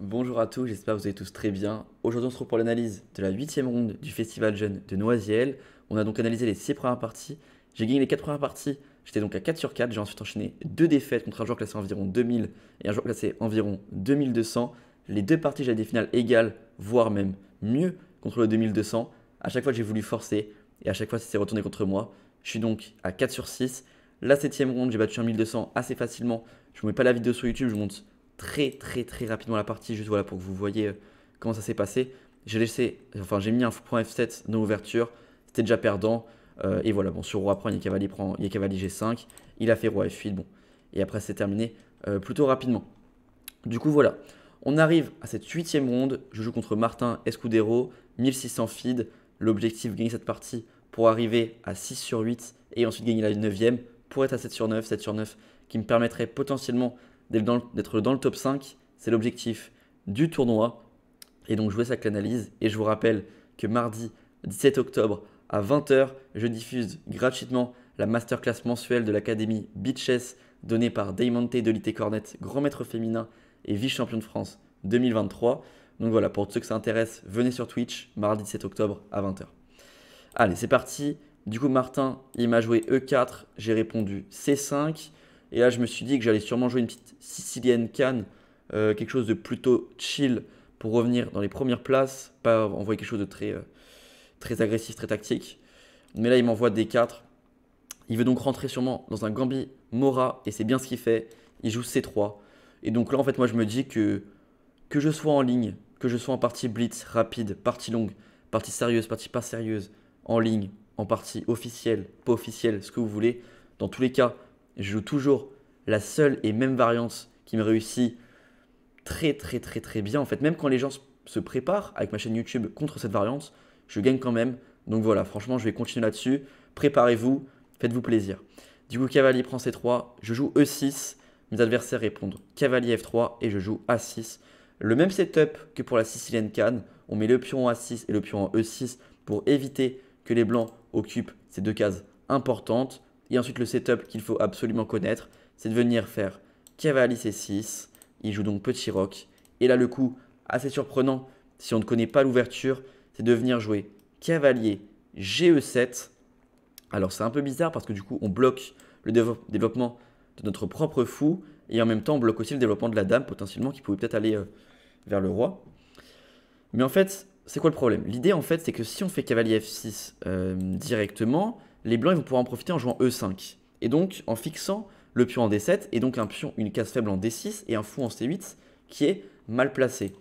bonjour à tous, j'espère que vous allez tous très bien. Aujourd'hui on se retrouve pour l'analyse de la 8e ronde du Festival Jeune de Noisiel. On a donc analysé les 6 premières parties. J'ai gagné les 4 premières parties, j'étais donc à 4 sur 4. J'ai ensuite enchaîné 2 défaites contre un joueur classé environ 2000 et un joueur classé environ 2200. Les deux parties j'avais des finales égales, voire même mieux contre le 2200. À chaque fois j'ai voulu forcer et à chaque fois c'est retourné contre moi. Je suis donc à 4 sur 6. La 7e ronde j'ai battu un 1200 assez facilement. Je ne mets pas la vidéo sur YouTube, je monte très rapidement la partie, juste voilà pour que vous voyez comment ça s'est passé. J'ai mis un point F7 dans l'ouverture, c'était déjà perdant. Et voilà, bon, sur Roi prend, il y a cavalier G5, il a fait Roi F8, bon. Et après c'est terminé plutôt rapidement. Du coup voilà, on arrive à cette 8e ronde, je joue contre Martin Escudero, 1600 feed. L'objectif, gagner cette partie pour arriver à 6 sur 8 et ensuite gagner la 9e pour être à 7 sur 9 qui me permettrait potentiellement d'être dans le top 5. C'est l'objectif du tournoi. Et donc je vous laisse avec l'analyse. Et je vous rappelle que mardi 17 octobre à 20h, je diffuse gratuitement la masterclass mensuelle de l'académie Beach Chess donnée par Diamante Delite Cornet, grand maître féminin et vice-champion de France 2023. Donc voilà, pour ceux que ça intéresse, venez sur Twitch mardi 17 octobre à 20h. Allez, c'est parti. Du coup, Martin, il m'a joué E4, j'ai répondu C5. Et là, je me suis dit que j'allais sûrement jouer une petite sicilienne canne, quelque chose de plutôt chill pour revenir dans les premières places, pas envoyer quelque chose de très agressif, très tactique. Mais là, il m'envoie D4. Il veut donc rentrer sûrement dans un Gambit Mora, et c'est bien ce qu'il fait. Il joue C3. Et donc là, en fait, moi, je me dis que je sois en ligne, que je sois en partie blitz, rapide, partie longue, partie sérieuse, partie pas sérieuse, en ligne, en partie officielle, pas officielle, ce que vous voulez. Dans tous les cas, je joue toujours la seule et même variante qui me réussit très bien. En fait, même quand les gens se préparent avec ma chaîne YouTube contre cette variante, je gagne quand même. Donc voilà, franchement, je vais continuer là-dessus. Préparez-vous, faites-vous plaisir. Du coup, cavalier prend C3, je joue E6. Mes adversaires répondent cavalier F3 et je joue A6. Le même setup que pour la sicilienne canne. On met le pion en A6 et le pion en E6 pour éviter que les blancs occupent ces deux cases importantes. Et ensuite, le setup qu'il faut absolument connaître, c'est de venir faire cavalier C6. Il joue donc petit roc. Et là, le coup assez surprenant, si on ne connaît pas l'ouverture, c'est de venir jouer cavalier GE7. Alors, c'est un peu bizarre parce que du coup, on bloque le développement de notre propre fou. Et en même temps, on bloque aussi le développement de la dame, potentiellement, qui pouvait peut-être aller vers le roi. Mais en fait, c'est quoi le problème? L'idée, en fait, c'est que si on fait cavalier F6 directement, les blancs ils vont pouvoir en profiter en jouant E5. Et donc, en fixant le pion en D7, et donc une case faible en D6 et un fou en C8 qui est mal placé.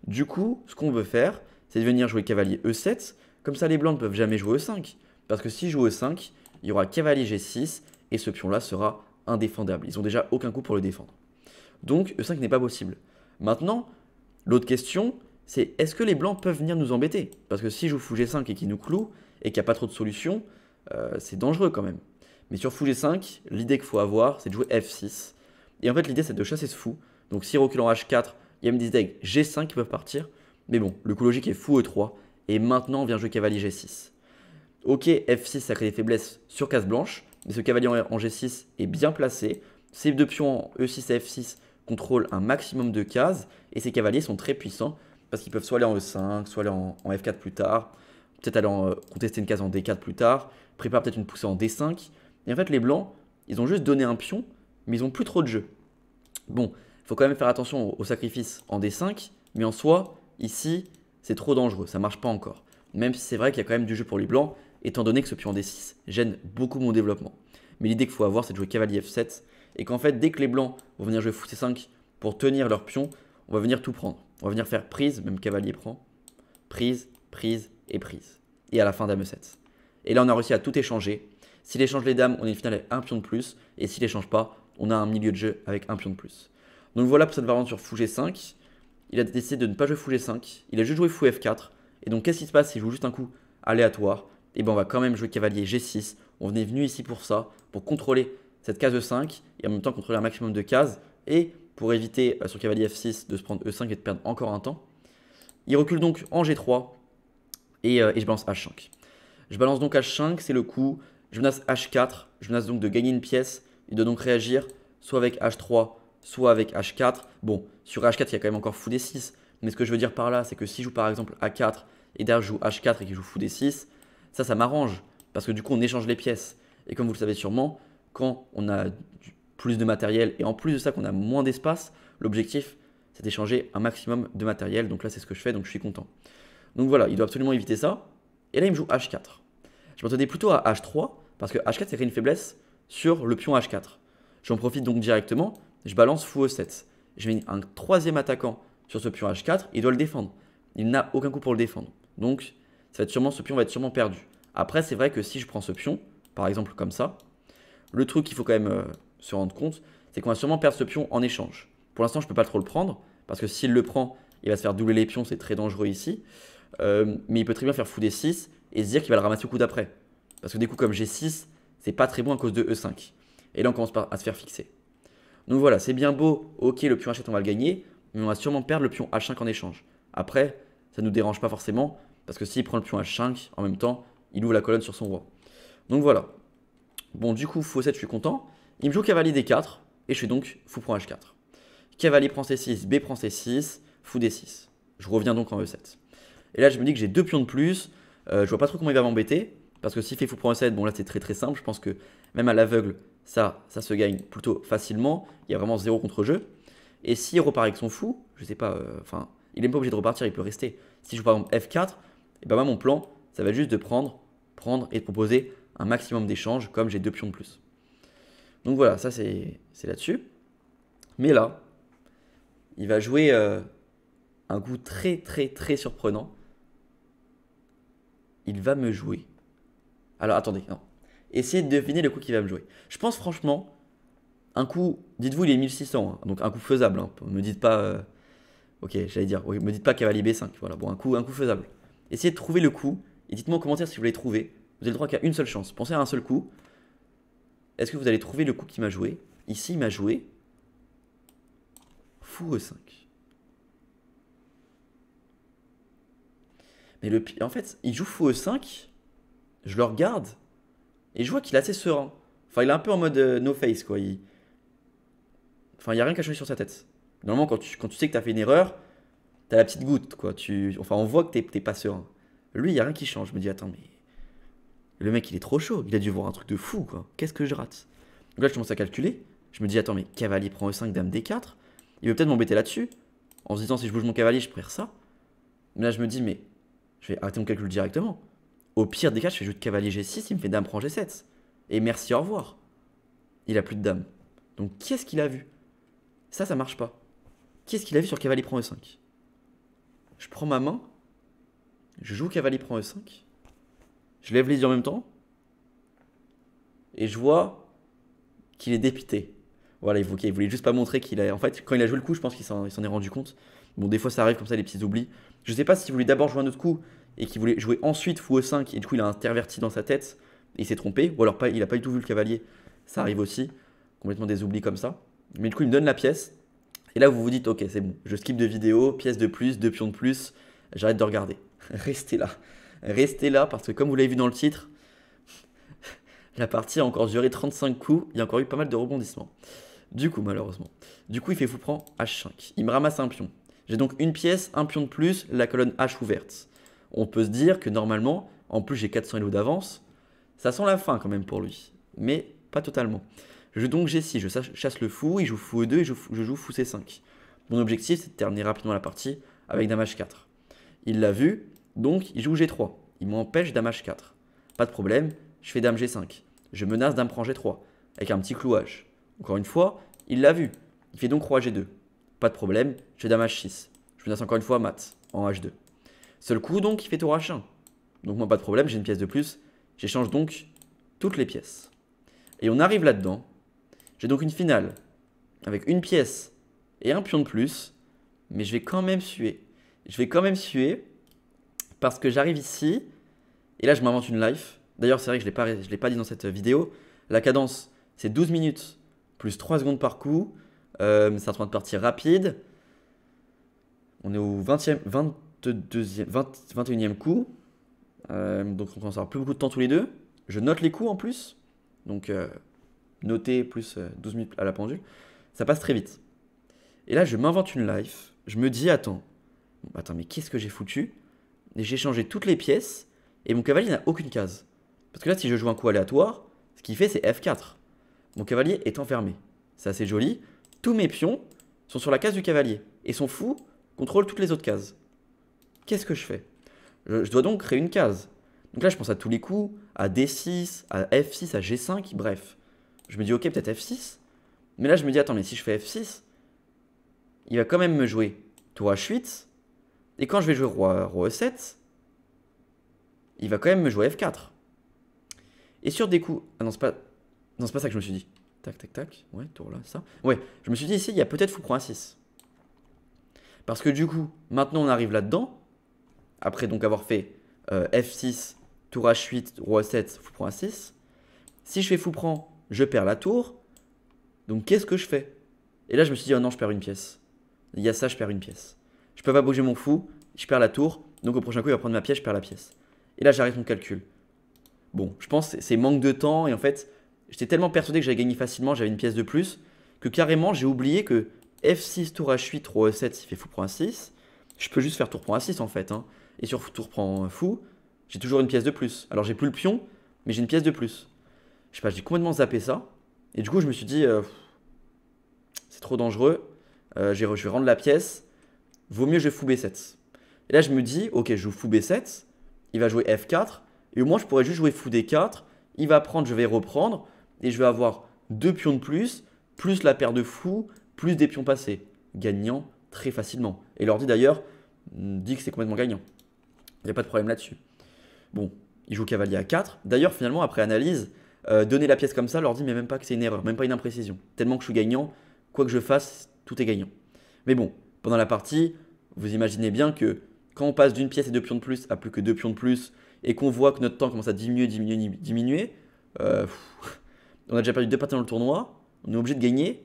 Du coup, ce qu'on veut faire, c'est de venir jouer cavalier E7. Comme ça, les blancs ne peuvent jamais jouer E5. Parce que s'ils jouent E5, il y aura cavalier G6 et ce pion-là sera indéfendable. Ils n'ont déjà aucun coup pour le défendre. Donc, E5 n'est pas possible. Maintenant, l'autre question, c'est est-ce que les blancs peuvent venir nous embêter? Parce que si je joue fou G5 et qu'ils nous clouent et qu'il n'y a pas trop de solutions, c'est dangereux quand même. Mais sur fou G5, l'idée qu'il faut avoir, c'est de jouer F6. Et en fait, l'idée, c'est de chasser ce fou. Donc s'il recule en H4, il y a même des decks G5 qui peuvent partir. Mais bon, le coup logique est fou E3. Et maintenant, on vient jouer cavalier G6. Ok, F6, ça crée des faiblesses sur case blanche. Mais ce cavalier en G6 est bien placé. Ces deux pions en E6 et F6 contrôlent un maximum de cases. Et ces cavaliers sont très puissants. Parce qu'ils peuvent soit aller en E5, soit aller en F4 plus tard. Peut-être aller contester une case en D4 plus tard. Prépare peut-être une poussée en D5. Et en fait, les blancs, ils ont juste donné un pion, mais ils n'ont plus trop de jeu. Bon, il faut quand même faire attention au sacrifice en D5, mais en soi, ici, c'est trop dangereux, ça ne marche pas encore. Même si c'est vrai qu'il y a quand même du jeu pour les blancs, étant donné que ce pion en D6 gêne beaucoup mon développement. Mais l'idée qu'il faut avoir, c'est de jouer cavalier F7, et qu'en fait, dès que les blancs vont venir jouer fou C5 pour tenir leur pion, on va venir tout prendre. On va venir faire prise, même cavalier prend, prise, prise et prise. Et à la fin, dame E7. Et là, on a réussi à tout échanger. S'il échange les dames, on est une finale avec un pion de plus. Et s'il échange pas, on a un milieu de jeu avec un pion de plus. Donc voilà pour cette variante sur fou G5. Il a décidé de ne pas jouer fou G5. Il a juste joué fou F4. Et donc qu'est-ce qui se passe s'il joue juste un coup aléatoire? Et bien on va quand même jouer cavalier G6. On est venu ici pour ça, pour contrôler cette case E5. Et en même temps contrôler un maximum de cases. Et pour éviter sur cavalier F6 de se prendre E5 et de perdre encore un temps. Il recule donc en G3. Et je balance H5. Je balance donc H5, c'est le coup. Je menace H4, je menace donc de gagner une pièce. Il doit donc réagir soit avec H3, soit avec H4. Bon, Sur H4, il y a quand même encore fou D6. Mais ce que je veux dire par là, c'est que si je joue par exemple A4 et derrière je joue H4 et qu'il joue fou D6, ça m'arrange. Parce que du coup, on échange les pièces. Et comme vous le savez sûrement, quand on a plus de matériel et en plus de ça, qu'on a moins d'espace, l'objectif, c'est d'échanger un maximum de matériel. Donc là, c'est ce que je fais, donc je suis content. Donc voilà, il doit absolument éviter ça. Et là, il me joue H4. Je m'attendais plutôt à H3, parce que H4, ça crée une faiblesse sur le pion H4. J'en profite donc directement, je balance fou E7. Je mets un troisième attaquant sur ce pion H4, il doit le défendre. Il n'a aucun coup pour le défendre. Donc, ce pion va être sûrement perdu. Après, c'est vrai que si je prends ce pion, par exemple comme ça, le truc qu'il faut quand même se rendre compte, c'est qu'on va sûrement perdre ce pion en échange. Pour l'instant, je ne peux pas trop le prendre, parce que s'il le prend, il va se faire doubler les pions, c'est très dangereux ici. Mais il peut très bien faire fou D6 et se dire qu'il va le ramasser au coup d'après. Parce que des coups comme G6, c'est pas très bon à cause de E5. Et là, on commence à se faire fixer. Donc voilà, c'est bien beau, ok, le pion H7, on va le gagner, mais on va sûrement perdre le pion H5 en échange. Après, ça ne nous dérange pas forcément, parce que s'il prend le pion H5, en même temps, il ouvre la colonne sur son roi. Donc voilà. Bon, du coup, fou 7, je suis content. Il me joue cavalier D4, et je fais donc fou prend H4. Cavalier prend C6, B prend C6, fou D6. Je reviens donc en E7. Et là, je me dis que j'ai deux pions de plus. Je vois pas trop comment il va m'embêter. Parce que s'il fait fou prend E7, bon là c'est très simple. Je pense que même à l'aveugle, ça se gagne plutôt facilement. Il y a vraiment zéro contre-jeu. Et s'il repart avec son fou, je sais pas, enfin, il n'est pas obligé de repartir, il peut rester. Si je joue par exemple F4, et ben moi mon plan, ça va être juste de prendre et de proposer un maximum d'échanges comme j'ai deux pions de plus. Donc voilà, ça c'est là-dessus. Mais là, il va jouer un coup très surprenant. Il va me jouer. Alors attendez, non. Essayez de deviner le coup qu'il va me jouer. Je pense franchement, un coup, dites-vous il est 1600, hein, donc un coup faisable. Hein. Me dites pas, ok, j'allais dire, oui, me dites pas cavalier B5. Voilà, bon, un coup faisable. Essayez de trouver le coup et dites-moi en commentaire si vous l'avez trouvé. Vous avez le droit qu'à une seule chance. Pensez à un seul coup. Est-ce que vous allez trouver le coup qu'il m'a joué? Ici, il m'a joué fou E5. Mais en fait, il joue fou E5. Je le regarde et je vois qu'il est assez serein. Enfin, il est un peu en mode no face, quoi. Enfin, il n'y a rien qu'à changer sur sa tête. Normalement, quand tu sais que tu as fait une erreur, tu as la petite goutte, quoi. Enfin, on voit que t'es pas serein. Lui, il n'y a rien qui change. Je me dis, attends, mais le mec, il est trop chaud. Il a dû voir un truc de fou, quoi. Qu'est-ce que je rate? Donc là, je commence à calculer. Je me dis, attends, mais cavalier prend E5, dame D4. Il veut peut-être m'embêter là-dessus. En se disant, si je bouge mon cavalier, je perds ça. Mais là, je me dis, mais je vais arrêter mon calcul directement. Au pire des cas, je fais jeu de cavalier G6, il me fait dame prend G7. Et merci, au revoir. Il a plus de dame. Donc, qu'est-ce qu'il a vu? Ça marche pas. Qu'est-ce qu'il a vu sur cavalier prend E5? Je prends ma main. Je joue cavalier prend E5. Je lève les yeux en même temps. Et je vois qu'il est dépité. Voilà, il voulait juste pas montrer qu'il a. En fait, quand il a joué le coup, je pense qu'il s'en est rendu compte. Bon, des fois, ça arrive comme ça, les petits oublis. Je sais pas s'il voulait d'abord jouer un autre coup et qu'il voulait jouer ensuite fou E5 et du coup, il a interverti dans sa tête et il s'est trompé. Ou alors, il a pas du tout vu le cavalier. Ça arrive aussi. Complètement des oublis comme ça. Mais du coup, il me donne la pièce. Et là, vous vous dites, ok, c'est bon. Je skip de vidéo, pièce de plus, deux pions de plus. J'arrête de regarder. Restez là. Restez là parce que comme vous l'avez vu dans le titre, la partie a encore duré 35 coups. Il y a encore eu pas mal de rebondissements. Du coup, malheureusement. Du coup, il fait fou prend H5. Il me ramasse un pion. J'ai donc une pièce, un pion de plus, la colonne H ouverte. On peut se dire que normalement, en plus j'ai 400 elo d'avance, ça sent la fin quand même pour lui. Mais pas totalement. Je joue donc G6, je chasse le fou, il joue fou E2 et je joue fou C5. Mon objectif, c'est de terminer rapidement la partie avec dame H4. Il l'a vu, donc il joue G3. Il m'empêche dame H4. Pas de problème, je fais dame G5. Je menace dame prend G3, avec un petit clouage. Encore une fois, il l'a vu. Il fait donc roi G2. Pas de problème, je fais dame H6. Je menace encore une fois mat, en H2. Seul coup donc, il fait tour H1. Donc moi, pas de problème, j'ai une pièce de plus. J'échange donc toutes les pièces. Et on arrive là-dedans. J'ai donc une finale avec une pièce et un pion de plus. Mais je vais quand même suer. Je vais quand même suer parce que j'arrive ici. Et là, je m'invente une life. D'ailleurs, c'est vrai que je ne l'ai pas dit dans cette vidéo. La cadence, c'est 12 minutes plus 3 secondes par coup. C'est un temps de partie rapide. On est au 21e coup. Donc on commence à avoir plus beaucoup de temps tous les deux. Je note les coups en plus. Donc noter plus 12 minutes à la pendule. Ça passe très vite. Et là, je m'invente une life. Je me dis, attends, mais qu'est-ce que j'ai foutu? Et j'ai changé toutes les pièces et mon cavalier n'a aucune case. Parce que là, si je joue un coup aléatoire, ce qu'il fait, c'est F4. Mon cavalier est enfermé. C'est assez joli. Tous mes pions sont sur la case du cavalier. Et son fou contrôle toutes les autres cases. Qu'est-ce que je fais? Je dois donc créer une case. Donc là, je pense à tous les coups, à D6, à F6, à G5, bref. Je me dis, ok, peut-être F6. Mais là, je me dis, attends, mais si je fais F6, il va quand même me jouer tour H8. Et quand je vais jouer roi E7, il va quand même me jouer F4. Et sur des coups... Ah non, c'est pas ça que je me suis dit. Tac, tac, tac. Ouais, tour là, ça. Ouais, je me suis dit ici, il y a peut-être fou prend A6. Parce que du coup, maintenant on arrive là-dedans. Après donc avoir fait F6, tour H8, roi E7, fou prend A6. Si je fais fou prend, je perds la tour. Donc qu'est-ce que je fais? Et là, je me suis dit, oh non, je perds une pièce. Il y a ça, je perds une pièce. Je peux pas bouger mon fou, je perds la tour. Donc au prochain coup, il va prendre ma pièce, je perds la pièce. Et là, j'arrête mon calcul. Bon, je pense que c'est manque de temps. Et en fait, j'étais tellement persuadé que j'allais gagner facilement, j'avais une pièce de plus, que carrément, j'ai oublié que F6, tour H8, roi E7, s'il fait fou prend A6. Je peux juste faire tour prend A6 en fait. Hein. Et sur tour prend fou, j'ai toujours une pièce de plus. Alors j'ai plus le pion, mais j'ai une pièce de plus. Je sais pas, j'ai complètement zappé ça. Et du coup, je me suis dit, c'est trop dangereux. Je vais rendre la pièce. Vaut mieux je fou B7. Et là, je me dis, ok, je joue fou B7. Il va jouer F4. Et au moins, je pourrais juste jouer fou D4. Il va prendre, je vais reprendre. Et je vais avoir deux pions de plus la paire de fous, plus des pions passés. Gagnant très facilement. Et l'ordi d'ailleurs dit que c'est complètement gagnant. Il n'y a pas de problème là-dessus. Bon, il joue cavalier à 4. D'ailleurs, finalement, après analyse, donner la pièce comme ça, l'ordi met même pas que c'est une erreur, même pas une imprécision. Tellement que je suis gagnant, quoi que je fasse, tout est gagnant. Mais bon, pendant la partie, vous imaginez bien que quand on passe d'une pièce et deux pions de plus à plus que deux pions de plus, et qu'on voit que notre temps commence à diminuer, on a déjà perdu deux parties dans le tournoi, on est obligé de gagner.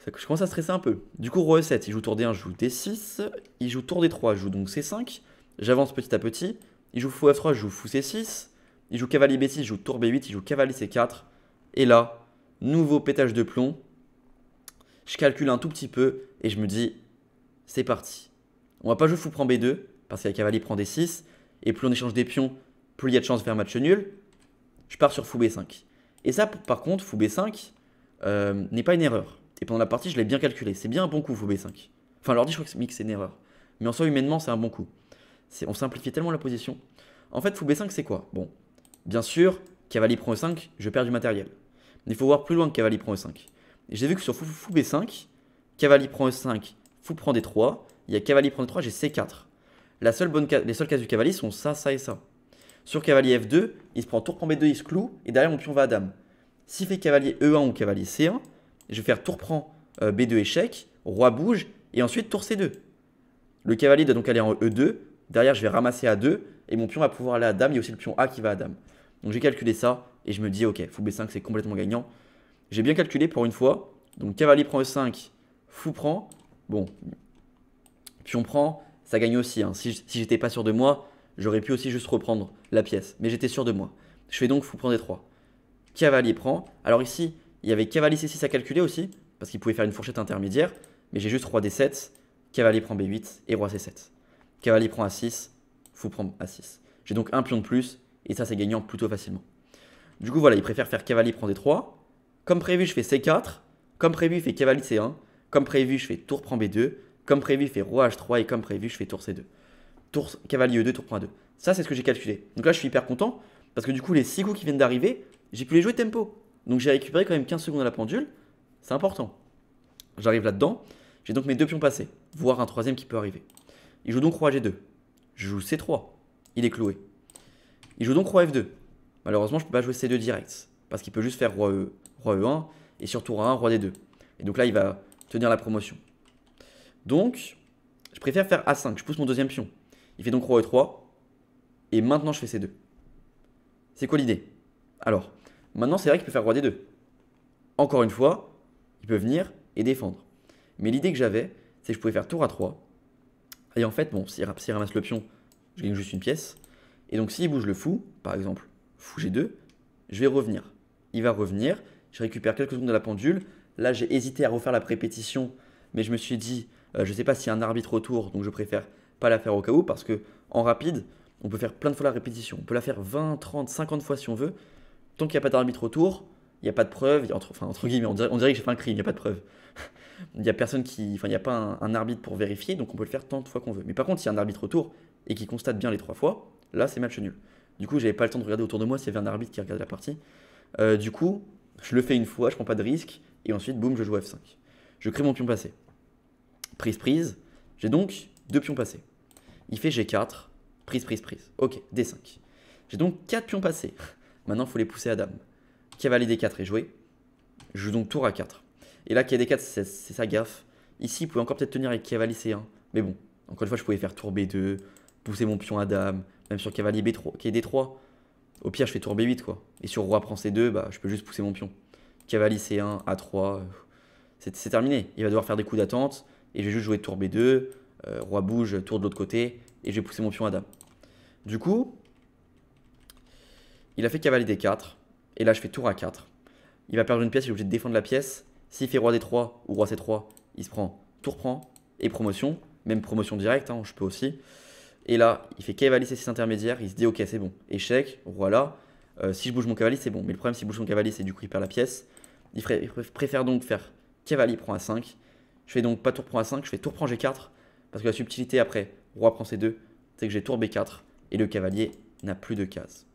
Je commence à stresser un peu. Du coup, roi E7, il joue tour D1, je joue D6, il joue tour D3, je joue donc C5, j'avance petit à petit, il joue fou F3, je joue fou C6, il joue cavalier B6, je joue tour B8, il joue cavalier C4, et là, nouveau pétage de plomb, je calcule un tout petit peu, et je me dis, c'est parti. On va pas jouer fou prend B2, parce qu'il y a cavalier prend D6, et plus on échange des pions, plus il y a de chances de faire match nul. Je pars sur fou B5. Et ça, par contre, fou B5 n'est pas une erreur. Et pendant la partie, je l'ai bien calculé. C'est bien un bon coup, fou B5. Enfin, l'ordi, je crois que c'est une erreur. Mais en soi, humainement, c'est un bon coup. On simplifie tellement la position. En fait, fou B5, c'est quoi? Bon, bien sûr, cavalier prend E5, je perds du matériel. Mais il faut voir plus loin que cavalier prend E5. Et j'ai vu que sur fou B5, cavalier prend E5, fou prend D3, il y a cavalier prend D3, j'ai C4. Les seules cases du cavalier sont ça, ça et ça. Sur cavalier F2, il se prend tour prend B2, il se cloue, et derrière mon pion va à dame. S'il fait cavalier E1 ou cavalier C1, je vais faire tour prend B2 échec, roi bouge, et ensuite tour C2. Le cavalier doit donc aller en E2, derrière je vais ramasser A2, et mon pion va pouvoir aller à dame, il y a aussi le pion A qui va à dame. Donc j'ai calculé ça, et je me dis ok, fou B5 c'est complètement gagnant. J'ai bien calculé pour une fois, donc cavalier prend E5, fou prend, bon, pion prend, ça gagne aussi. Hein. Si j'étais pas sûr de moi, j'aurais pu aussi juste reprendre la pièce. Mais j'étais sûr de moi. Je fais donc fou prend D3. Cavalier prend. Alors ici, il y avait cavalier C6 à calculer aussi, parce qu'il pouvait faire une fourchette intermédiaire. Mais j'ai juste roi D7, cavalier prend B8 et roi C7. Cavalier prend A6, fou prend A6. J'ai donc un pion de plus, et ça c'est gagnant plutôt facilement. Du coup voilà, il préfère faire cavalier prend D3. Comme prévu, je fais C4. Comme prévu, il fait cavalier C1. Comme prévu, je fais tour prend B2. Comme prévu, il fait roi H3 et comme prévu, je fais tour C2. Tour cavalier E2, tour prend A2. Ça, c'est ce que j'ai calculé. Donc là, je suis hyper content parce que du coup, les 6 coups qui viennent d'arriver, j'ai pu les jouer tempo. Donc j'ai récupéré quand même 15 secondes à la pendule. C'est important. J'arrive là-dedans. J'ai donc mes deux pions passés, voire un troisième qui peut arriver. Il joue donc roi G2. Je joue C3. Il est cloué. Il joue donc roi F2. Malheureusement, je ne peux pas jouer C2 direct parce qu'il peut juste faire roi E1 et sur tour A1, roi D2. Et donc là, il va tenir la promotion. Donc, je préfère faire A5, je pousse mon deuxième pion. Il fait donc roi E3, et maintenant je fais C2. C'est quoi l'idée? Alors, maintenant c'est vrai qu'il peut faire roi D2. Encore une fois, il peut venir et défendre. Mais l'idée que j'avais, c'est que je pouvais faire tour A3. Et en fait, bon, s'il ramasse le pion, je gagne juste une pièce. Et donc s'il bouge le fou, par exemple, fou G2, je vais revenir. Il va revenir, je récupère quelques secondes de la pendule, Là, j'ai hésité à refaire la répétition, mais je me suis dit, je sais pas s'il y a un arbitre autour, donc je préfère pas la faire au cas où, parce que en rapide, on peut faire plein de fois la répétition. On peut la faire 20, 30, 50 fois si on veut. Tant qu'il n'y a pas d'arbitre autour, il n'y a pas de preuve. Entre guillemets, on dirait que j'ai fait un crime, il n'y a pas de preuve. Il n'y a personne qui. Enfin, il n'y a pas un arbitre pour vérifier, donc on peut le faire tant de fois qu'on veut. Mais par contre, s'il y a un arbitre autour et qui constate bien les 3 fois, là, c'est match nul. Du coup, j'avais pas le temps de regarder autour de moi s'il y avait un arbitre qui regardait la partie. Du coup, je le fais une fois, je prends pas de risque, et ensuite, boum, je joue F5. Je crée mon pion passé. Prise. J'ai donc 2 pions passés. Il fait G4, prise. Ok, D5. J'ai donc 4 pions passés. Maintenant, il faut les pousser à dame. Cavalier D4 est joué. Je joue donc tour à 4. Et là, cavalier D4, c'est sa gaffe. Ici, il pouvait encore peut-être tenir avec cavalier C1. Mais bon, encore une fois, je pouvais faire tour B2, pousser mon pion à dame, même sur cavalier B3, D3. Au pire, je fais tour B8, quoi. Et sur roi prend C2, bah, je peux juste pousser mon pion. Cavalier C1, A3, c'est terminé. Il va devoir faire des coups d'attente. Et je vais juste jouer tour B2, roi bouge, tour de l'autre côté. Et je vais pousser mon pion à dame. Du coup, il a fait cavalier D4. Et là, je fais tour A4. Il va perdre une pièce, il est obligé de défendre la pièce. S'il fait roi D3 ou roi C3, il se prend tour prend et promotion. Même promotion directe, hein, je peux aussi. Et là, il fait cavalier C6 intermédiaire. Il se dit, ok, c'est bon. Échec, roi là. Si je bouge mon cavalier, c'est bon. Mais le problème, si je bouge mon cavalier, c'est du coup, il perd la pièce. Il préfère donc faire cavalier prend A5. Je fais donc pas tour prend A5, je fais tour prend G4. Parce que la subtilité après, roi prend C2, c'est que j'ai tour B4. Et le cavalier n'a plus de cases.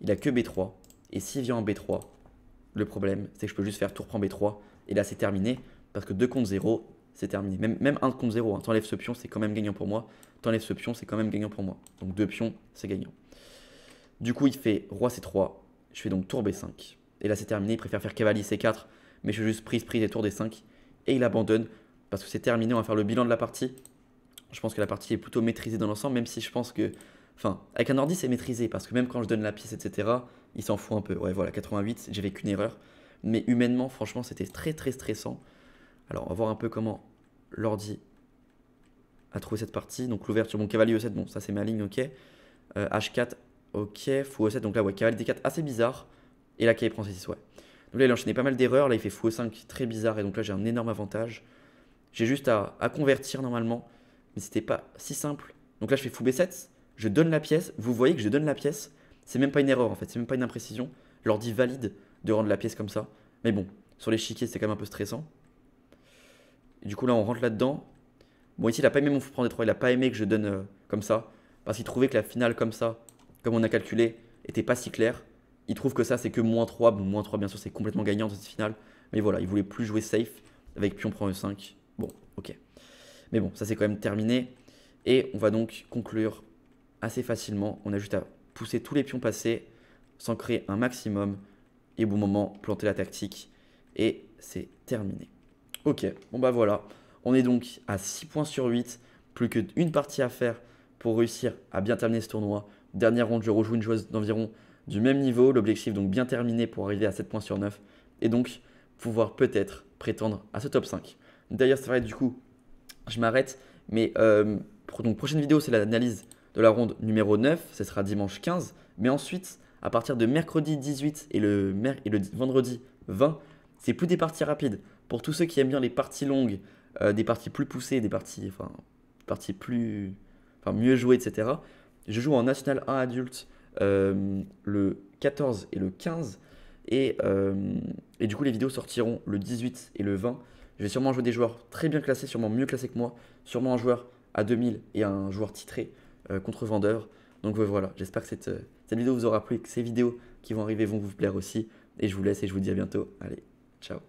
Il a que B3. Et s'il vient en B3, le problème, c'est que je peux juste faire tour prend B3. Et là, c'est terminé. Parce que 2 contre 0, c'est terminé. Même 1 contre 0, hein. T'enlèves ce pion, c'est quand même gagnant pour moi. T'enlèves ce pion, c'est quand même gagnant pour moi. Donc 2 pions, c'est gagnant. Du coup, il fait roi C3. Je fais donc tour B5. Et là, c'est terminé. Il préfère faire cavalier C4. Mais je fais juste prise et tour D5. Et il abandonne. Parce que c'est terminé. On va faire le bilan de la partie. Je pense que la partie est plutôt maîtrisée dans l'ensemble. Même si je pense que. Enfin, avec un ordi, c'est maîtrisé. Parce que même quand je donne la pièce, etc., il s'en fout un peu. Ouais, voilà, 88. J'ai fait qu'une erreur. Mais humainement, franchement, c'était très très stressant. Alors, on va voir un peu comment l'ordi a trouvé cette partie. Donc, l'ouverture, mon cavalier E7, bon, ça c'est ma ligne, ok. H4, ok. Fou E7, donc là, ouais, cavalier D4, assez bizarre. Et là, cavalier prend C6, ouais. Donc là, il a enchaîné pas mal d'erreurs. Là, il fait fou E5, très bizarre. Et donc là, j'ai un énorme avantage. J'ai juste à convertir normalement. Mais c'était pas si simple. Donc là, je fais fou B7. Je donne la pièce. Vous voyez que je donne la pièce. C'est même pas une erreur en fait. C'est même pas une imprécision. L'ordi valide de rendre la pièce comme ça. Mais bon, sur l'échiquier, c'est quand même un peu stressant. Et du coup, là, on rentre là-dedans. Bon, ici, il a pas aimé mon fou prendre D3. Il a pas aimé que je donne comme ça. Parce qu'il trouvait que la finale comme ça, comme on a calculé, était pas si claire. Il trouve que ça, c'est que -3. Bon, -3, bien sûr, c'est complètement gagnant dans cette finale. Mais voilà, il voulait plus jouer safe avec pion prend E5. Bon, ok. Mais bon, ça, c'est quand même terminé. Et on va donc conclure assez facilement. On a juste à pousser tous les pions passés sans créer un maximum. Et au bon moment, planter la tactique. Et c'est terminé. Ok, bon bah voilà. On est donc à 6 points sur 8. Plus qu'une partie à faire pour réussir à bien terminer ce tournoi. Dernière ronde, je rejoue une joueuse d'environ du même niveau. L'objectif donc bien terminé pour arriver à 7 points sur 9. Et donc pouvoir peut-être prétendre à ce top 5. D'ailleurs, c'est vrai, du coup, je m'arrête. Mais donc prochaine vidéo, c'est l'analyse de la ronde numéro 9. Ce sera dimanche 15. Mais ensuite, à partir de mercredi 18 et le vendredi 20, c'est plus des parties rapides. Pour tous ceux qui aiment bien les parties longues, des parties plus poussées, des parties plus, mieux jouées, etc. Je joue en National 1 adulte le 14 et le 15. Et du coup, les vidéos sortiront le 18 et le 20. Je vais sûrement jouer des joueurs très bien classés, sûrement mieux classés que moi. Sûrement un joueur à 2000 et un joueur titré contre vendeur. Donc voilà, j'espère que cette vidéo vous aura plu et que ces vidéos qui vont arriver vont vous plaire aussi. Et je vous laisse et je vous dis à bientôt. Allez, ciao.